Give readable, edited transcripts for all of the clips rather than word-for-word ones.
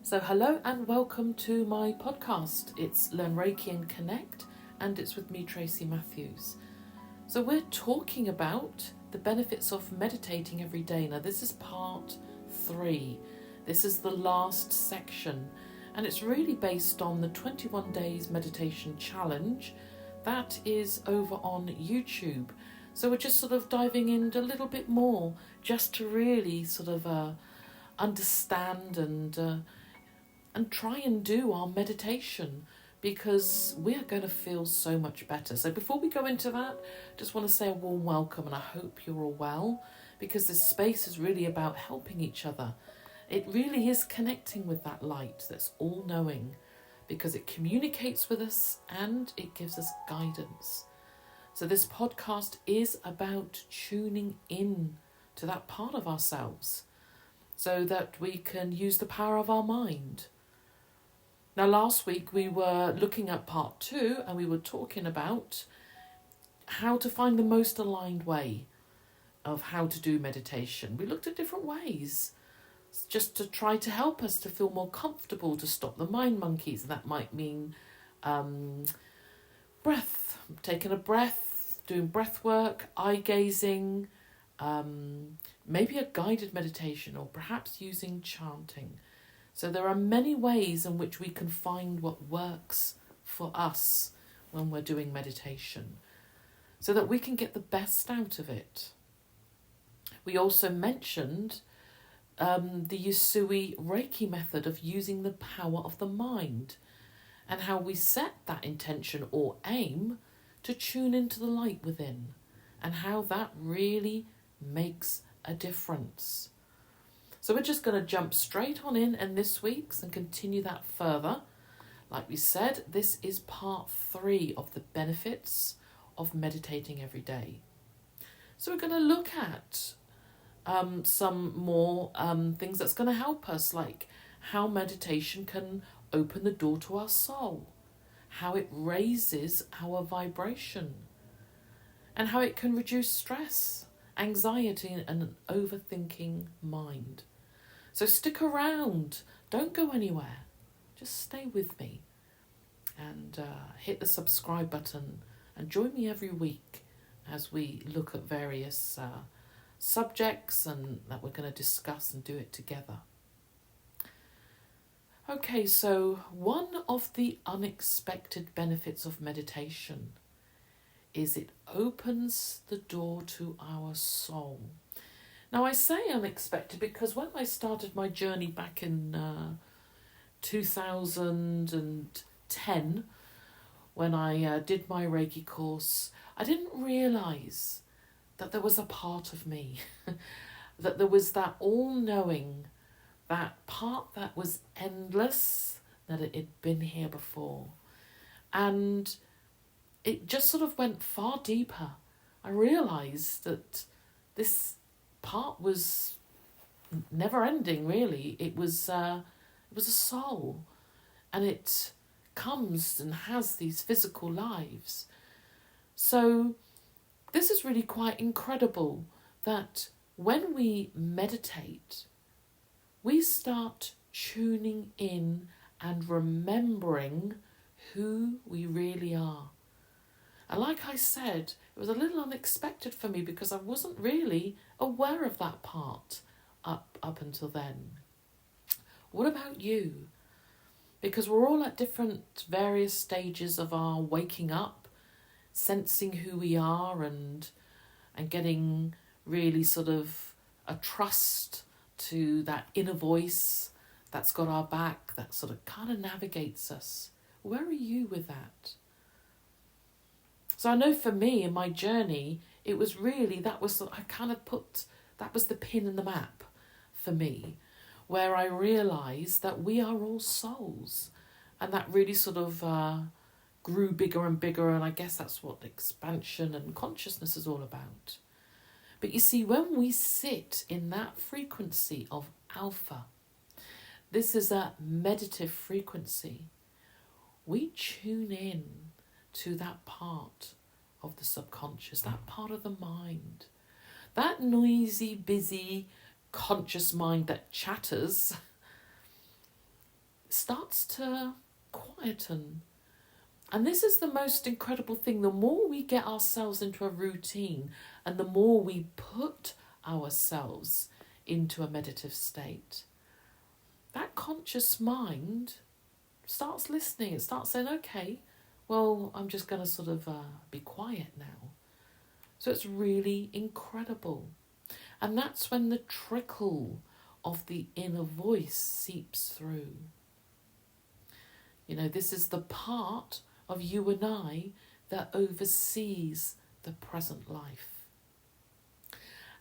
So hello and welcome to my podcast. It's Learn Reiki and Connect, and it's with me, Tracy Matthews. So we're talking about the benefits of meditating every day. Now this is part 3. This is the last section, and it's really based on the 21 days meditation challenge that is over on YouTube. So we're just sort of diving in a little bit more just to really sort of understand and try and do our meditation, because we're going to feel so much better. So before we go into that, just want to say a warm welcome, and I hope you're all well, because this space is really about helping each other. It really is connecting with that light that's all-knowing, because it communicates with us and it gives us guidance. So this podcast is about tuning in to that part of ourselves so that we can use the power of our mind. Now, last week we were looking at part 2 and we were talking about how to find the most aligned way of how to do meditation. We looked at different ways just to try to help us to feel more comfortable, to stop the mind monkeys. And that might mean breath, taking a breath, doing breath work, eye gazing, maybe a guided meditation, or perhaps using chanting. So there are many ways in which we can find what works for us when we're doing meditation, so that we can get the best out of it. We also mentioned the Usui Reiki method of using the power of the mind, and how we set that intention or aim to tune into the light within, and how that really makes a difference. So we're just going to jump straight on in this week's and continue that further. Like we said, this is part 3 of the benefits of meditating every day. So we're going to look at some more things that's going to help us, like how meditation can open the door to our soul, how it raises our vibration, and how it can reduce stress, anxiety, and an overthinking mind. So stick around, don't go anywhere, just stay with me and hit the subscribe button and join me every week as we look at various subjects and that we're going to discuss and do it together. Okay, so one of the unexpected benefits of meditation is it opens the door to our soul. Now, I say unexpected because when I started my journey back in 2010, when I did my Reiki course, I didn't realise that there was a part of me, that there was that all-knowing, that part that was endless, that it had been here before. And it just sort of went far deeper. I realised that this part was never ending, really. It was a soul, and it comes and has these physical lives. So this is really quite incredible, that when we meditate, we start tuning in and remembering who we really are. And like I said, it was a little unexpected for me because I wasn't really aware of that part up until then. What about you? Because we're all at different various stages of our waking up, sensing who we are and getting really sort of a trust to that inner voice that's got our back, that sort of kind of navigates us. Where are you with that? So I know for me in my journey, it was really, that was the pin in the map for me, where I realised that we are all souls, and that really sort of grew bigger and bigger, and I guess that's what expansion and consciousness is all about. But you see, when we sit in that frequency of alpha, this is a meditative frequency, we tune in to that part of the subconscious, that part of the mind, that noisy, busy, conscious mind that chatters. starts to quieten. And this is the most incredible thing. The more we get ourselves into a routine and the more we put ourselves into a meditative state, that conscious mind starts listening. It starts saying, okay, well, I'm just going to sort of be quiet now. So it's really incredible. And that's when the trickle of the inner voice seeps through. You know, this is the part of you and I that oversees the present life.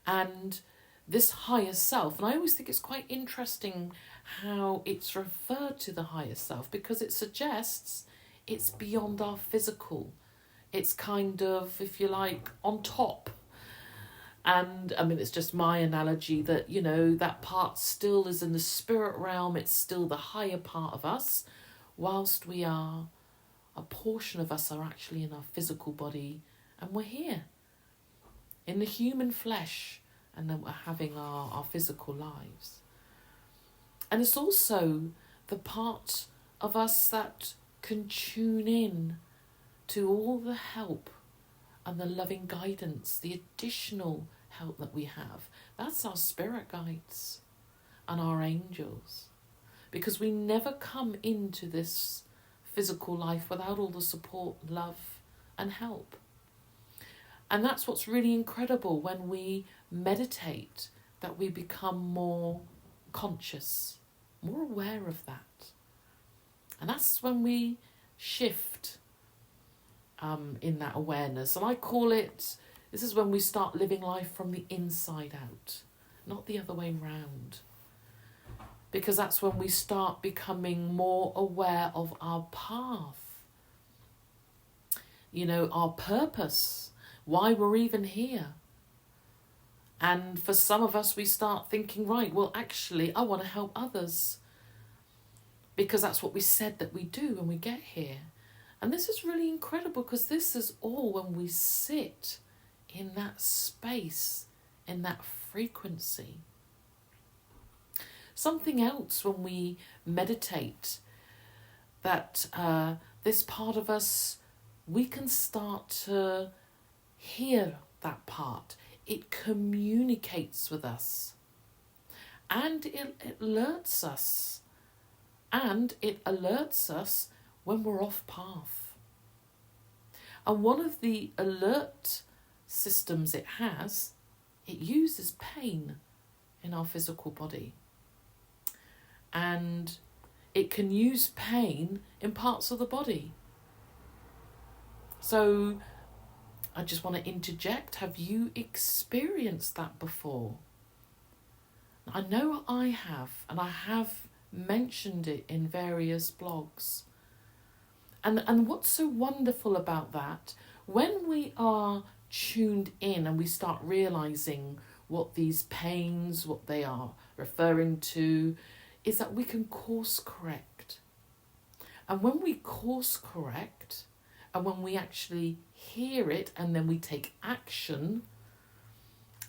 And this higher self, and I always think it's quite interesting how it's referred to the higher self, because it suggests it's beyond our physical. It's kind of, if you like, on top. And I mean, it's just my analogy that, you know, that part still is in the spirit realm. It's still the higher part of us, whilst a portion of us are actually in our physical body, and we're here in the human flesh, and then we're having our physical lives. And it's also the part of us that can tune in to all the help and the loving guidance, the additional help that we have. That's our spirit guides and our angels. Because we never come into this physical life without all the support, love and help. And that's what's really incredible when we meditate, that we become more conscious, more aware of that. And that's when we shift in that awareness. And I call it, this is when we start living life from the inside out, not the other way round. Because that's when we start becoming more aware of our path, you know, our purpose, why we're even here. And for some of us, we start thinking, right, well, actually, I want to help others, because that's what we said that we do when we get here. And this is really incredible, because this is all when we sit in that space, in that frequency. Something else when we meditate, that this part of us, we can start to hear that part. It communicates with us, and it alerts us. And it alerts us when we're off path. And one of the alert systems it uses pain in our physical body. And it can use pain in parts of the body. So I just want to interject. Have you experienced that before? I know I have, and I have mentioned it in various blogs. And what's so wonderful about that, when we are tuned in and we start realizing what these pains, what they are referring to, is that we can course correct. And when we course correct, and when we actually hear it and then we take action,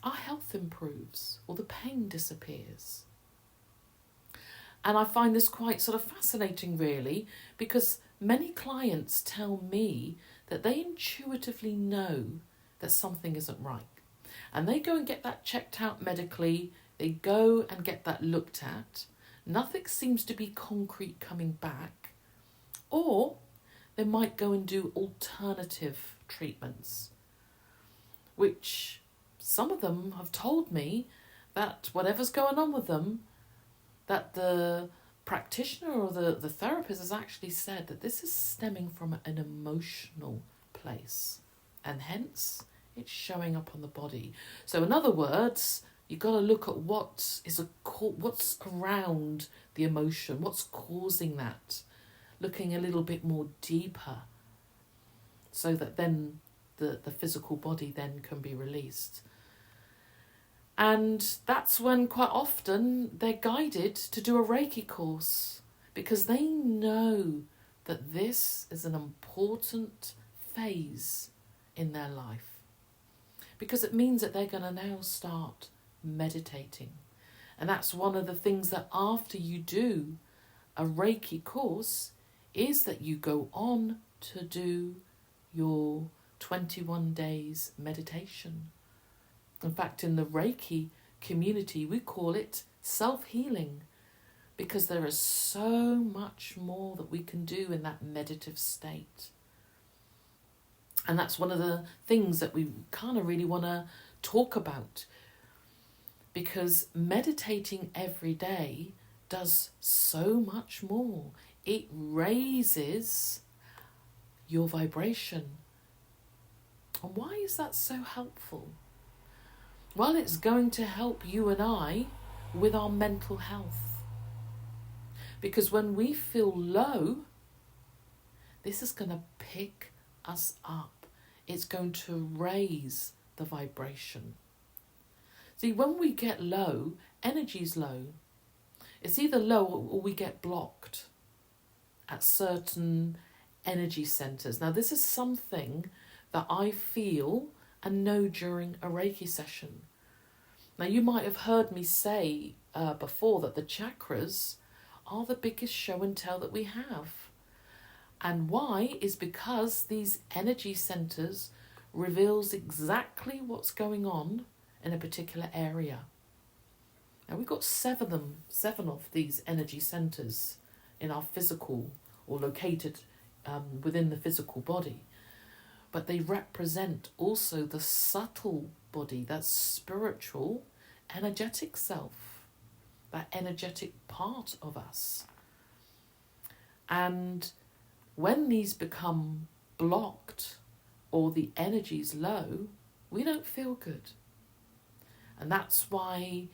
our health improves, or the pain disappears. And I find this quite sort of fascinating, really, because many clients tell me that they intuitively know that something isn't right. And they go and get that checked out medically, they go and get that looked at. Nothing seems to be concrete coming back. Or they might go and do alternative treatments, which some of them have told me that whatever's going on with them, that the practitioner or the therapist has actually said that this is stemming from an emotional place, and hence it's showing up on the body. So in other words, you've got to look at what's around the emotion, what's causing that, looking a little bit more deeper, so that then the physical body then can be released. And that's when quite often they're guided to do a Reiki course, because they know that this is an important phase in their life, because it means that they're going to now start meditating. And that's one of the things that after you do a Reiki course is that you go on to do your 21 days meditation. In fact, in the Reiki community, we call it self-healing, because there is so much more that we can do in that meditative state. And that's one of the things that we kind of really want to talk about, because meditating every day does so much more. It raises your vibration. And why is that so helpful? Well, it's going to help you and I with our mental health. Because when we feel low, this is going to pick us up. It's going to raise the vibration. See, when we get low, energy's low. It's either low or we get blocked at certain energy centres. Now, this is something that I feel and know during a Reiki session. Now, you might have heard me say before that the chakras are the biggest show and tell that we have. And why is because these energy centres reveals exactly what's going on in a particular area. Now, we've got seven of these energy centres in our physical, or located within the physical body. But they represent also the subtle body, that spiritual, energetic self, that energetic part of us. And when these become blocked or the energy's low, we don't feel good. And that's why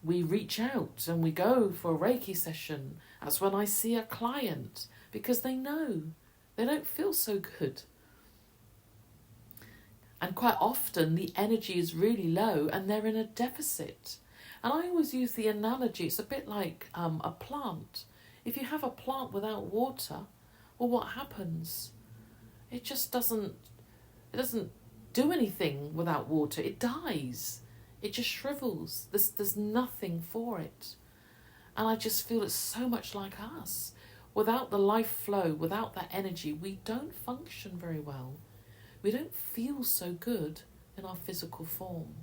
we reach out and we go for a Reiki session. That's when I see a client, because they know they don't feel so good. And quite often the energy is really low and they're in a deficit. And I always use the analogy, it's a bit like a plant. If you have a plant without water, well, what happens? It just doesn't do anything without water. It dies. It just shrivels. There's nothing for it. And I just feel it's so much like us. Without the life flow, without that energy, we don't function very well. We don't feel so good in our physical form.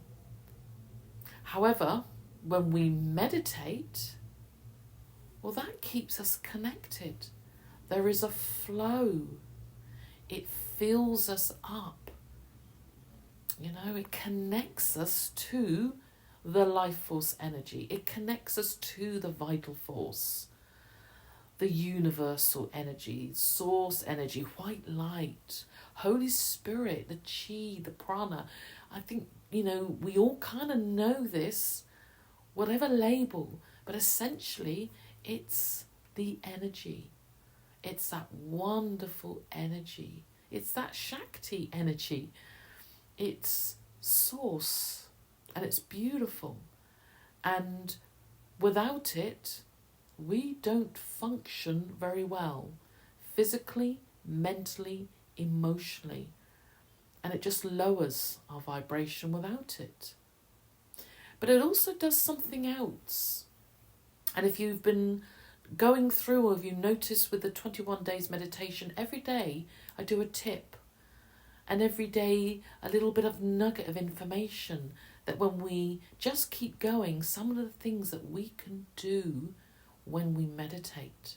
However, when we meditate, well, that keeps us connected. There is a flow. It fills us up. You know, it connects us to the life force energy. It connects us to the vital force, the universal energy, source energy, white light, Holy Spirit, the chi, the prana. I think, you know, we all kind of know this, whatever label, but essentially it's the energy. It's that wonderful energy. It's that Shakti energy. It's source, and it's beautiful. And without it, we don't function very well, physically, mentally, emotionally. And it just lowers our vibration without it. But it also does something else. And if you've been going through, or if you notice with the 21 days meditation, every day I do a tip. And every day a little bit of nugget of information that when we just keep going, some of the things that we can do when we meditate.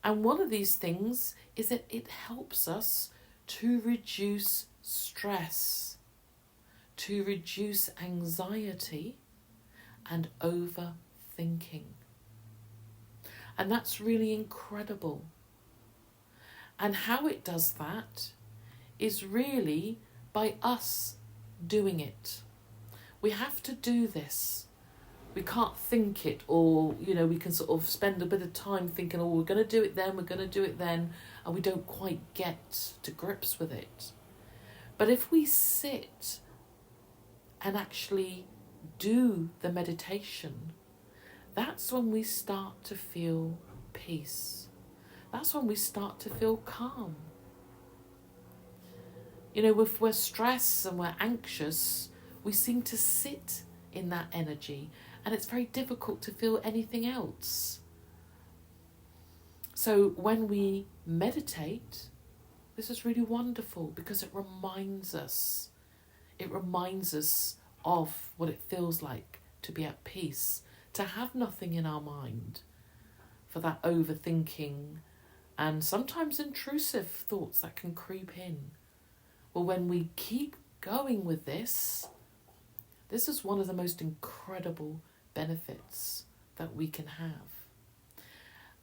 And one of these things is that it helps us to reduce stress, to reduce anxiety and overthinking. And that's really incredible. And how it does that is really by us doing it. We have to do this. We can't think it, or, you know, we can sort of spend a bit of time thinking, oh, we're going to do it then, and we don't quite get to grips with it. But if we sit and actually do the meditation, that's when we start to feel peace. That's when we start to feel calm. You know, if we're stressed and we're anxious, we seem to sit in that energy, and it's very difficult to feel anything else. So when we meditate, this is really wonderful because it reminds us. It reminds us of what it feels like to be at peace, to have nothing in our mind, for that overthinking and sometimes intrusive thoughts that can creep in. Well, when we keep going with this is one of the most incredible benefits that we can have.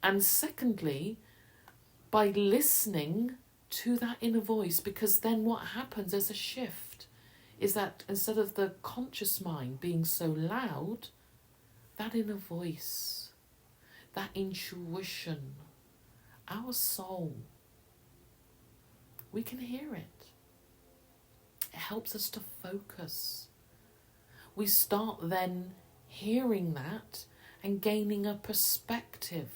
And secondly, by listening to that inner voice, because then what happens as a shift is that instead of the conscious mind being so loud, that inner voice, that intuition, our soul, we can hear it. It helps us to focus. We start then hearing that and gaining a perspective,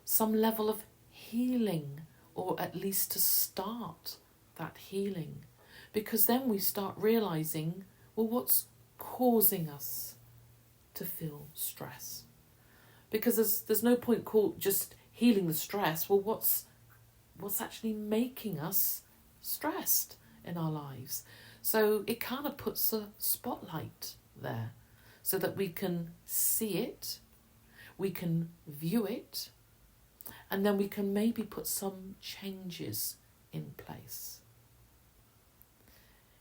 some level of healing, or at least to start that healing. Because then we start realizing, well, what's causing us to feel stress? Because there's no point just healing the stress. Well, what's actually making us stressed in our lives? So it kind of puts a spotlight there so that we can see it, we can view it, and then we can maybe put some changes in place.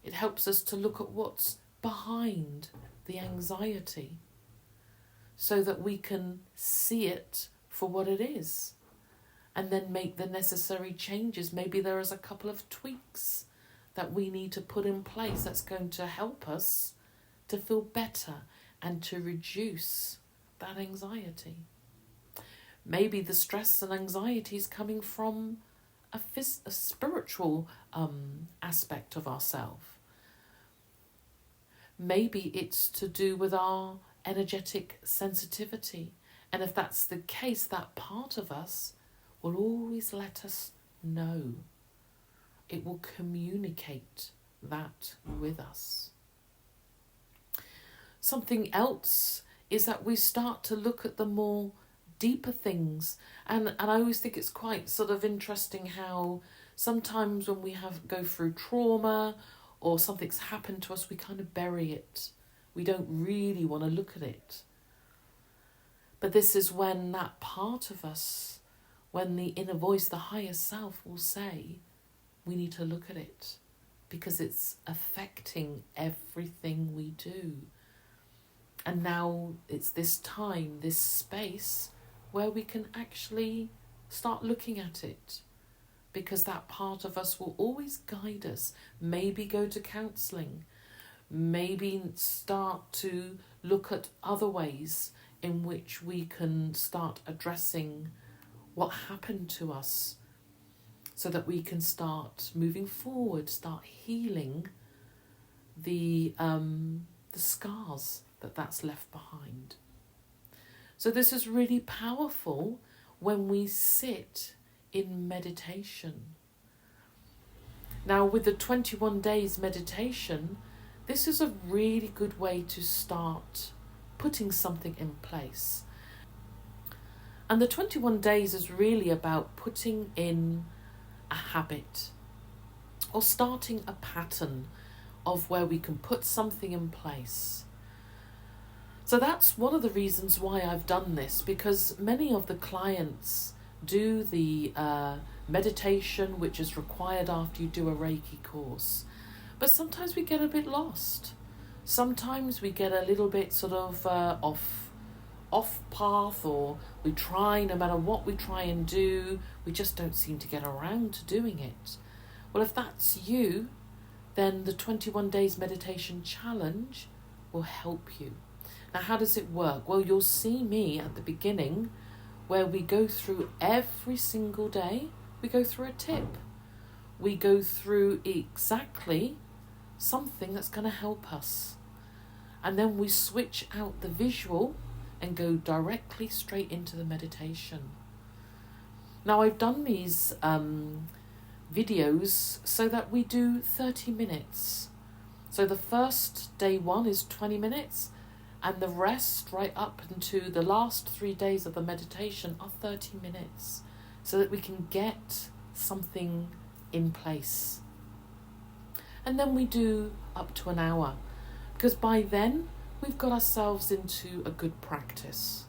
It helps us to look at what's behind the anxiety so that we can see it for what it is and then make the necessary changes. Maybe there is a couple of tweaks that we need to put in place that's going to help us to feel better and to reduce that anxiety. Maybe the stress and anxiety is coming from a spiritual aspect of ourselves. Maybe it's to do with our energetic sensitivity. And if that's the case, that part of us will always let us know. It will communicate that with us. Something else is that we start to look at the more deeper things. And I always think it's quite sort of interesting how sometimes when we go through trauma or something's happened to us, we kind of bury it. We don't really want to look at it. But this is when that part of us, when the inner voice, the higher self will say, we need to look at it because it's affecting everything we do. And now it's this time, this space where we can actually start looking at it, because that part of us will always guide us. Maybe go to counselling, maybe start to look at other ways in which we can start addressing what happened to us so that we can start moving forward, start healing the scars that's left behind. So this is really powerful when we sit in meditation. Now with the 21 days meditation, this is a really good way to start putting something in place. And the 21 days is really about putting in a habit or starting a pattern of where we can put something in place. So that's one of the reasons why I've done this, because many of the clients do the meditation which is required after you do a Reiki course. But sometimes we get a bit lost. Sometimes we get a little bit sort of off path, or we try, no matter what we try and do, we just don't seem to get around to doing it. Well, if that's you, then the 21 days meditation challenge will help you. Now, how does it work? Well, you'll see me at the beginning where we go through every single day, we go through a tip. We go through exactly something that's going to help us. And then we switch out the visual and go directly straight into the meditation. Now, I've done these videos so that we do 30 minutes. So the first day one is 20 minutes. And the rest, right up into the last 3 days of the meditation, are 30 minutes, so that we can get something in place. And then we do up to an hour, because by then we've got ourselves into a good practice.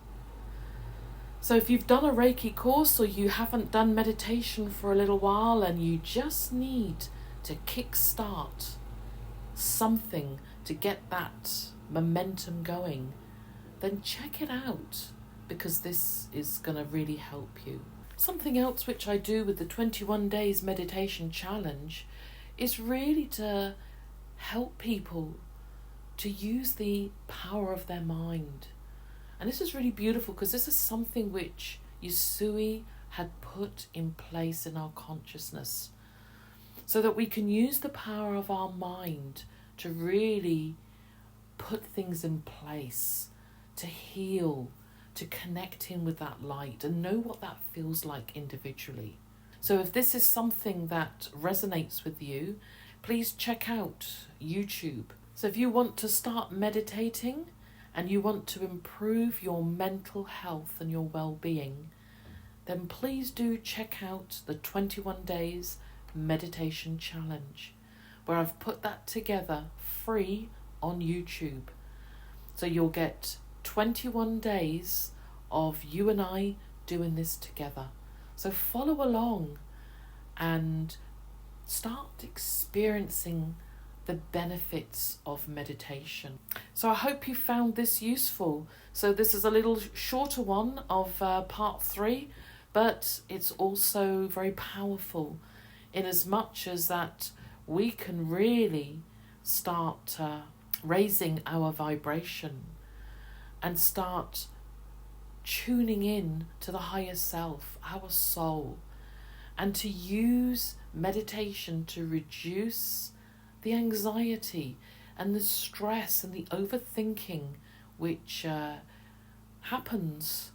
So if you've done a Reiki course or you haven't done meditation for a little while and you just need to kickstart something to get that momentum going, then check it out, because this is going to really help you. Something else which I do with the 21 days meditation challenge is really to help people to use the power of their mind. And this is really beautiful, because this is something which Yusui had put in place in our consciousness, so that we can use the power of our mind to really put things in place, to heal, to connect in with that light and know what that feels like individually. So if this is something that resonates with you, please check out YouTube. So if you want to start meditating and you want to improve your mental health and your well-being, then please do check out the 21 days meditation challenge, where I've put that together free on YouTube. So you'll get 21 days of you and I doing this together. So follow along and start experiencing the benefits of meditation. So I hope you found this useful. So this is a little shorter one of part 3, but it's also very powerful, in as much as that we can really start raising our vibration and start tuning in to the higher self, our soul, and to use meditation to reduce the anxiety and the stress and the overthinking which happens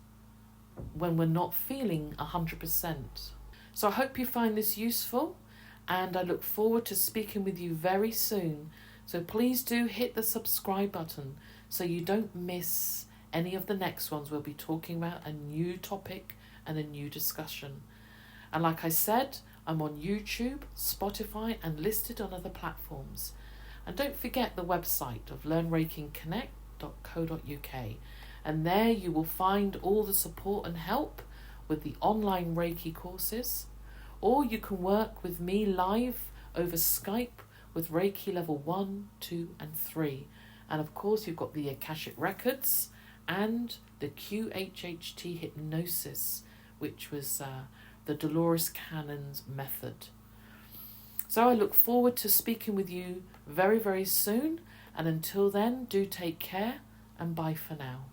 when we're not feeling 100%. So I hope you find this useful, and I look forward to speaking with you very soon. So please do hit the subscribe button so you don't miss any of the next ones. We'll be talking about a new topic and a new discussion. And like I said, I'm on YouTube, Spotify, and listed on other platforms. And don't forget the website of learnreikiconnect.co.uk. And there you will find all the support and help with the online Reiki courses. Or you can work with me live over Skype with Reiki level 1, 2, and 3. And of course, you've got the Akashic Records and the QHHT hypnosis, which was the Dolores Cannon's method. So I look forward to speaking with you very, very soon. And until then, do take care, and bye for now.